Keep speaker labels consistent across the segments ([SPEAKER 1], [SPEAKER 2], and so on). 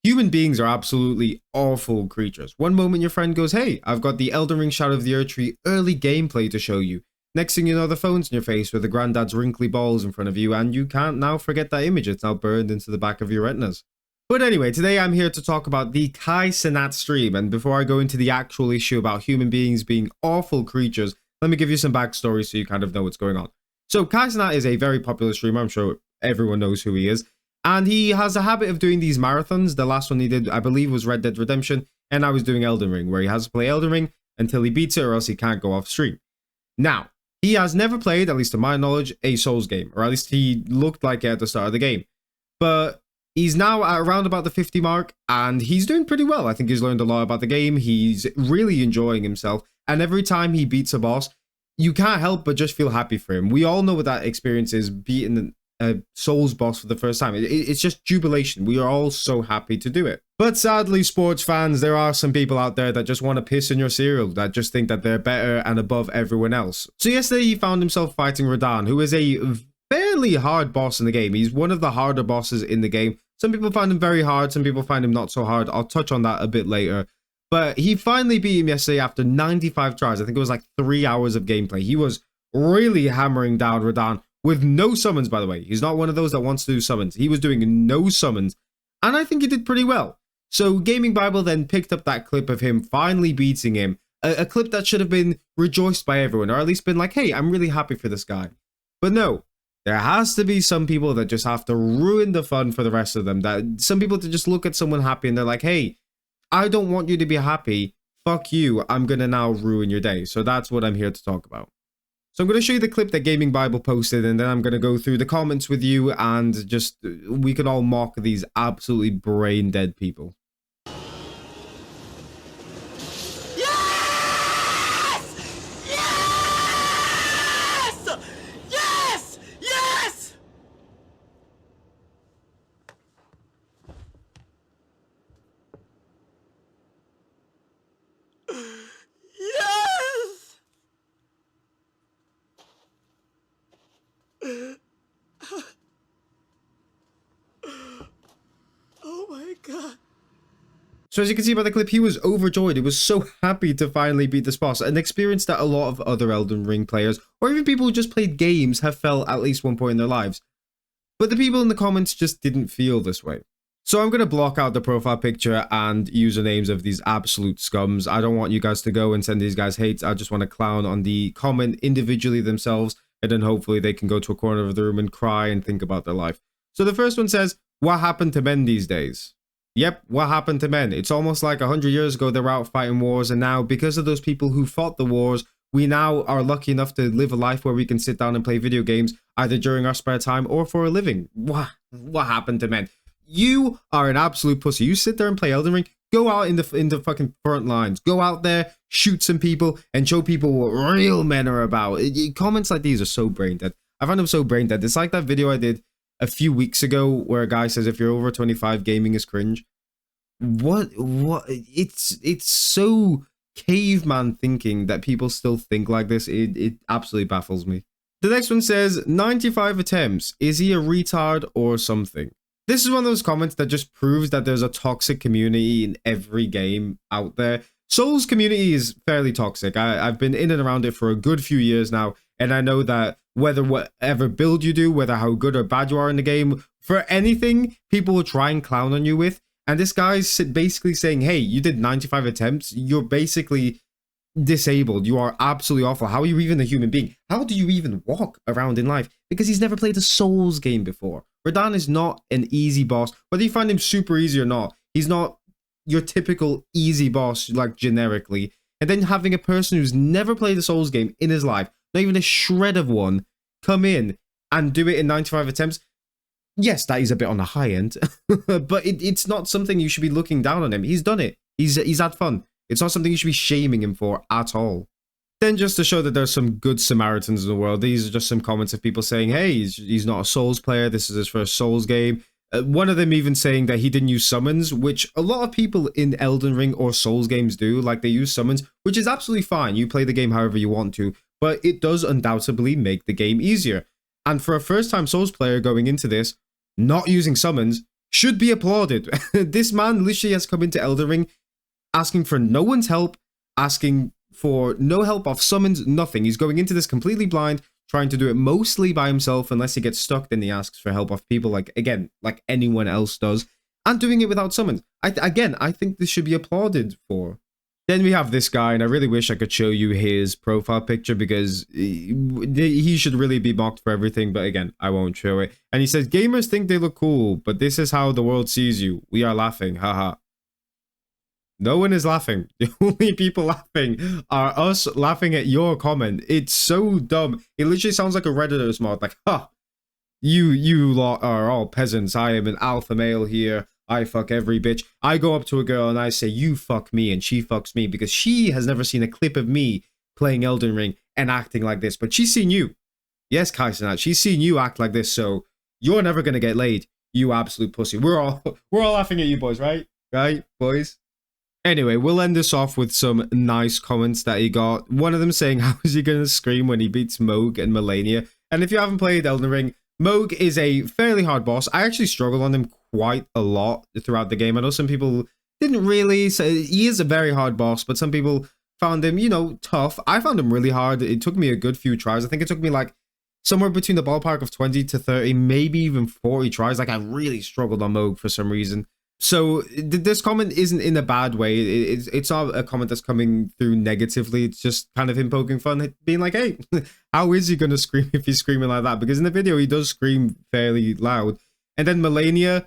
[SPEAKER 1] Human beings are absolutely awful creatures. One moment your friend goes, hey, I've got the Elden Ring Shadow of the Erdtree early gameplay to show you. Next thing you know, the phone's in your face with the granddad's wrinkly balls in front of you, and you can't now forget that image. It's now burned into the back of your retinas. But anyway, today I'm here to talk about the Cenat stream, and before I go into the actual issue about human beings being awful creatures, let me give you some backstory so you kind of know what's going on. So Cenat is a very popular streamer. I'm sure everyone knows who he is. And he has a habit of doing these marathons. The last one he did, I believe, was Red Dead Redemption. And I was doing Elden Ring, where he has to play Elden Ring until he beats it or else he can't go off stream. Now, he has never played, at least to my knowledge, a Souls game. Or at least he looked like it at the start of the game. But he's now at around about the 50 mark. And he's doing pretty well. I think he's learned a lot about the game. He's really enjoying himself. And every time he beats a boss, you can't help but just feel happy for him. We all know what that experience is, beating a Souls boss for the first time. It's just jubilation. We are all so happy to do it. But sadly, sports fans, there are some people out there that just want to piss in your cereal, that just think that they're better and above everyone else. So yesterday he found himself fighting Radahn, who is a fairly hard boss in the game. He's one of the harder bosses in the game. Some people find him very hard, some people find him not so hard. I'll touch on that a bit later. But he finally beat him yesterday after 95 tries. I think it was like 3 hours of gameplay. He was really hammering down Radahn with no summons, by the way. He's not one of those that wants to do summons. He was doing no summons, and I think he did pretty well. So Gaming Bible then picked up that clip of him finally beating him, a clip that should have been rejoiced by everyone, or at least been like, hey, I'm really happy for this guy. But no, there has to be some people that just have to ruin the fun for the rest of them. That some people to just look at someone happy and they're like, hey, I don't want you to be happy. Fuck you. I'm going to now ruin your day. So that's what I'm here to talk about. So I'm going to show you the clip that Gaming Bible posted, and then I'm going to go through the comments with you, and just we can all mock these absolutely brain dead people.
[SPEAKER 2] Yes! Yes! Yes! Yes! Yes! Oh my god.
[SPEAKER 1] So as you can see by the clip, he was overjoyed. He was so happy to finally beat this boss, an experience that a lot of other Elden Ring players, or even people who just played games, have felt at least one point in their lives. But the people in the comments just didn't feel this way. So I'm going to block out the profile picture and usernames of these absolute scums. I don't want you guys to go and send these guys hate. I just want to clown on the comment individually themselves, and then hopefully they can go to a corner of the room and cry and think about their life. So the first one says, what happened to men these days? Yep, what happened to men? It's almost like 100 years ago they were out fighting wars, and now, because of those people who fought the wars, we now are lucky enough to live a life where we can sit down and play video games, either during our spare time or for a living. What happened to men? You are an absolute pussy. You sit there and play Elden Ring, go out in the fucking front lines. Go out there, shoot some people, and show people what real men are about. Comments like these are so brain dead. I find them so brain dead. It's like that video I did a few weeks ago where a guy says if you're over 25, gaming is cringe. What? It's so caveman thinking that people still think like this. It absolutely baffles me. The next one says 95 attempts. Is he a retard or something? This is one of those comments that just proves that there's a toxic community in every game out there. Souls community is fairly toxic. I've been in and around it for a good few years now, and I know that whether whatever build you do, whether how good or bad you are in the game, for anything, people will try and clown on you with. And this guy's basically saying, hey, you did 95 attempts. You're basically disabled. You are absolutely awful. How are you even a human being? How do you even walk around in life? Because he's never played a Souls game before. Radahn is not an easy boss. Whether you find him super easy or not, he's not your typical easy boss, like generically. And then having a person who's never played a Souls game in his life, not even a shred of one, come in and do it in 95 attempts. Yes, that is a bit on the high end, but it's not something you should be looking down on him. He's done it. He's had fun. It's not something you should be shaming him for at all. Then just to show that there's some good Samaritans in the world, these are just some comments of people saying, hey, he's not a Souls player. This is his first Souls game. One of them even saying that he didn't use summons, which a lot of people in Elden Ring or Souls games do. Like, they use summons, which is absolutely fine. You play the game however you want to, but it does undoubtedly make the game easier. And for a first-time Souls player going into this, not using summons should be applauded. This man literally has come into Elden Ring asking for no one's help, asking for no help off summons, nothing. He's going into this completely blind, trying to do it mostly by himself. Unless he gets stuck, then he asks for help off people like anyone else does, and doing it without summons. I think this should be applauded for. Then we have this guy, and I really wish I could show you his profile picture because he should really be mocked for everything, but again, I won't show it. And he says, gamers think they look cool, but this is how the world sees you. We are laughing, haha. No one is laughing. The only people laughing are us laughing at your comment. It's so dumb. It literally sounds like a Redditor's mod, like, ha, you lot are all peasants. I am an alpha male here. I fuck every bitch. I go up to a girl and I say, you fuck me, and she fucks me because she has never seen a clip of me playing Elden Ring and acting like this. But she's seen you. Yes, Cenat, she's seen you act like this, so you're never gonna get laid, you absolute pussy. We're all laughing at you boys, right? Right, boys? Anyway, we'll end this off with some nice comments that he got. One of them saying, how is he gonna scream when he beats Mohg and Melania? And if you haven't played Elden Ring, Mohg is a fairly hard boss. I actually struggled on him quite a lot throughout the game. I know some people didn't really say he is a very hard boss, but some people found him, you know, tough. I found him really hard. It took me a good few tries. I think it took me like somewhere between the ballpark of 20 to 30, maybe even 40 tries. Like I really struggled on Mohg for some reason. So this comment isn't in a bad way. It's not a comment that's coming through negatively. It's just kind of him poking fun, being like, hey, how is he going to scream if he's screaming like that? Because in the video, he does scream fairly loud. And then Melania,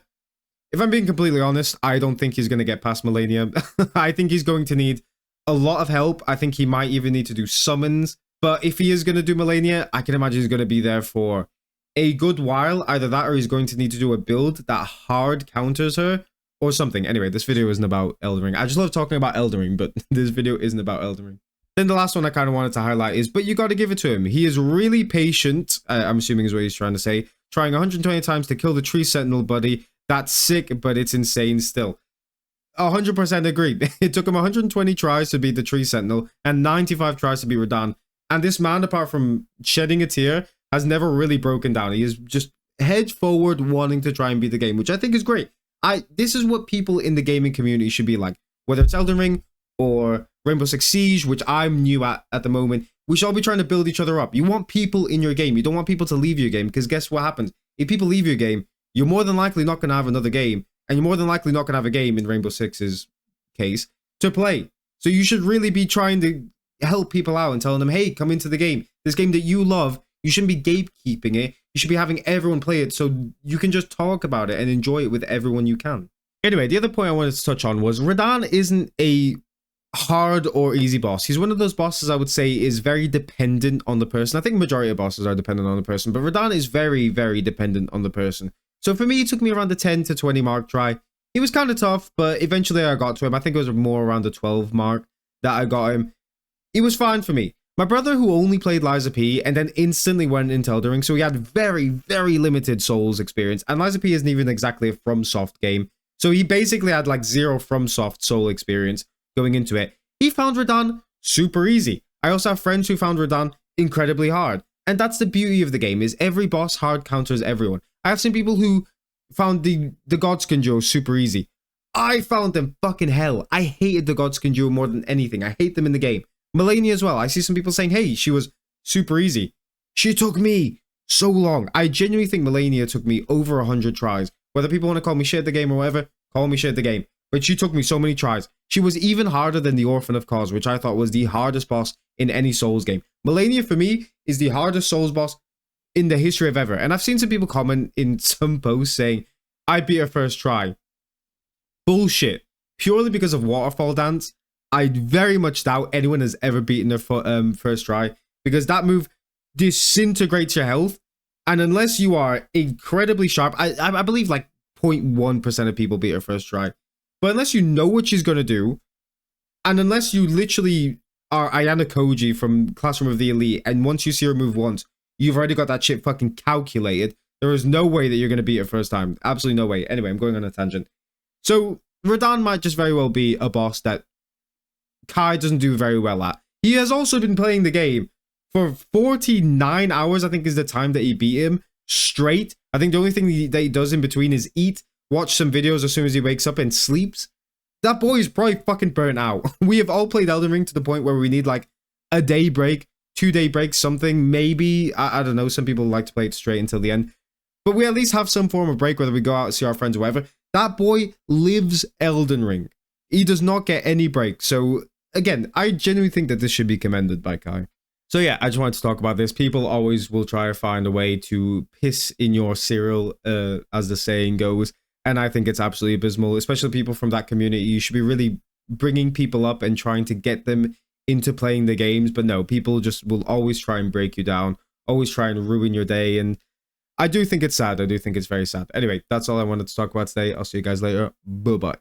[SPEAKER 1] if I'm being completely honest, I don't think he's going to get past Melania. I think he's going to need a lot of help. I think he might even need to do summons. But if he is going to do Melania, I can imagine he's going to be there for a good while. Either that or he's going to need to do a build that hard counters her or something. Anyway, this video isn't about Elden Ring. I just love talking about Elden Ring, but this video isn't about Elden Ring. Then the last one I kind of wanted to highlight is, but you got to give it to him. He is really patient, I'm assuming is what he's trying to say, trying 120 times to kill the tree sentinel buddy. That's sick, but it's insane still. 100% agree. It took him 120 tries to beat the tree sentinel and 95 tries to beat Radahn. And this man, apart from shedding a tear, has never really broken down. He is just head forward wanting to try and beat the game, which I think is great. This is what people in the gaming community should be like. Whether it's Elden Ring or Rainbow Six Siege, which I'm new at the moment, we should all be trying to build each other up. You want people in your game. You don't want people to leave your game, because guess what happens? If people leave your game, you're more than likely not going to have another game, and you're more than likely not going to have a game, in Rainbow Six's case, to play. So you should really be trying to help people out and telling them, hey, come into the game. This game that you love, you shouldn't be gatekeeping it. You should be having everyone play it so you can just talk about it and enjoy it with everyone you can. Anyway, the other point I wanted to touch on was Radahn isn't a hard or easy boss. He's one of those bosses I would say is very dependent on the person. I think majority of bosses are dependent on the person, but Radahn is very, very dependent on the person. So for me, it took me around the 10 to 20 mark try. He was kind of tough, but eventually I got to him. I think it was more around the 12 mark that I got him. It was fine for me. My brother, who only played Lies of P and then instantly went into Elden Ring, so he had very, very limited Souls experience. And Lies of P isn't even exactly a FromSoft game. So he basically had like zero FromSoft Soul experience going into it. He found Radahn super easy. I also have friends who found Radahn incredibly hard. And that's the beauty of the game, is every boss hard counters everyone. I have seen people who found the Godskin duo super easy. I found them fucking hell. I hated the Godskin duo more than anything. I hate them in the game. Melania as well. I see some people saying, hey, she was super easy. She took me so long. I genuinely think Melania took me over 100 tries. Whether people want to call me shit at the game or whatever, call me shit at the game. But she took me so many tries. She was even harder than the Orphan of Kos, which I thought was the hardest boss in any Souls game. Melania, for me, is the hardest Souls boss in the history of ever. And I've seen some people comment in some posts saying, I beat her first try. Bullshit. Purely because of Waterfall Dance. I very much doubt anyone has ever beaten their first try, because that move disintegrates your health. And unless you are incredibly sharp, I believe like 0.1% of people beat her first try. But unless you know what she's going to do, and unless you literally are Ayana Koji from Classroom of the Elite, and once you see her move once, you've already got that shit fucking calculated, there is no way that you're going to beat her first time. Absolutely no way. Anyway, I'm going on a tangent. So Radahn might just very well be a boss that Kai doesn't do very well at. He has also been playing the game for 49 hours, I think is the time that he beat him, straight. I think the only thing that he does in between is eat, watch some videos as soon as he wakes up and sleeps, that boy is probably fucking burnt out. We have all played Elden Ring to the point where we need like a day break, 2-day break, something. Maybe, I don't know, some people like to play it straight until the end. But we at least have some form of break, whether we go out and see our friends or whatever. That boy lives Elden Ring. He does not get any break. So again, I genuinely think that this should be commended by Kai. So yeah, I just wanted to talk about this. People always will try to find a way to piss in your cereal, as the saying goes. And I think it's absolutely abysmal, especially people from that community. You should be really bringing people up and trying to get them into playing the games. But no, people just will always try and break you down, always try and ruin your day. And I do think it's sad. I do think it's very sad. Anyway, that's all I wanted to talk about today. I'll see you guys later. Bye-bye.